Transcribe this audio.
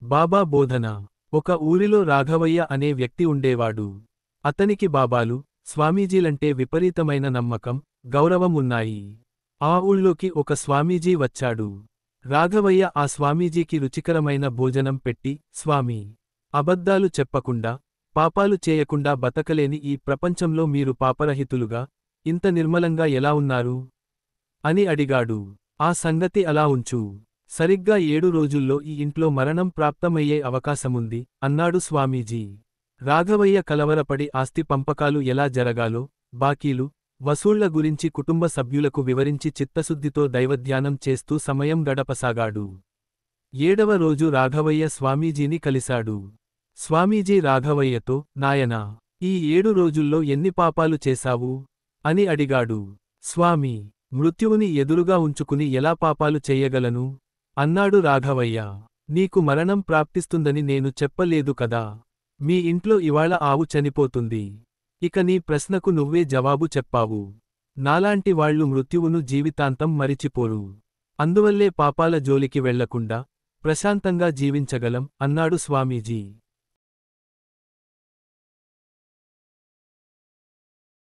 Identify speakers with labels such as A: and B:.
A: బాబా బోధన. ఒక ఊరిలో రాఘవయ్య అనే వ్యక్తి ఉండేవాడు. అతనికి బాబాలు, స్వామీజీలంటే విపరీతమైన నమ్మకం, గౌరవం ఉన్నాయి. ఆ ఊళ్ళోకి ఒక స్వామీజీ వచ్చాడు. రాఘవయ్య ఆ స్వామీజీకి రుచికరమైన భోజనం పెట్టి, స్వామీ, అబద్ధాలు చెప్పకుండా, పాపాలు చేయకుండా బతకలేని ఈ ప్రపంచంలో మీరు పాపరహితులుగా, ఇంత నిర్మలంగా ఎలా ఉన్నారు? అని అడిగాడు. ఆ సంగతి అలా ఉంచు. సరిగ్గా 7 రోజుల్లో ఈ ఇంట్లో మరణం ప్రాప్తమయ్యే అవకాశముంది, అన్నాడు స్వామీజీ. రాఘవయ్య కలవరపడి ఆస్తి పంపకాలు ఎలా జరగాలో, బాకీలు, వసూళ్ల గురించి కుటుంబ సభ్యులకు వివరించి చిత్తశుద్ధితో దైవధ్యానం చేస్తూ సమయం గడపసాగాడు. 7వ రోజు రాఘవయ్య స్వామీజీని కలిశాడు. స్వామీజీ రాఘవయ్యతో, నాయనా, ఈ 7 రోజుల్లో ఎన్ని పాపాలు చేశావు? అని అడిగాడు. స్వామీ, మృత్యువుని ఎదురుగా ఉంచుకుని ఎలా పాపాలు చెయ్యగలను? అన్నాడు రాఘవయ్య. నీకు మరణం ప్రాప్తిస్తుందని నేను చెప్పలేదు కదా. మీ ఇంట్లో ఇవాళ ఆవు చనిపోతుంది. ఇక నీ ప్రశ్నకు నువ్వే జవాబు చెప్పావు. నాలాంటి వాళ్లు మృత్యువును జీవితాంతం మరిచిపోరు. అందువల్లే పాపాల జోలికి వెళ్లకుండా ప్రశాంతంగా జీవించగలం, అన్నాడు స్వామీజీ.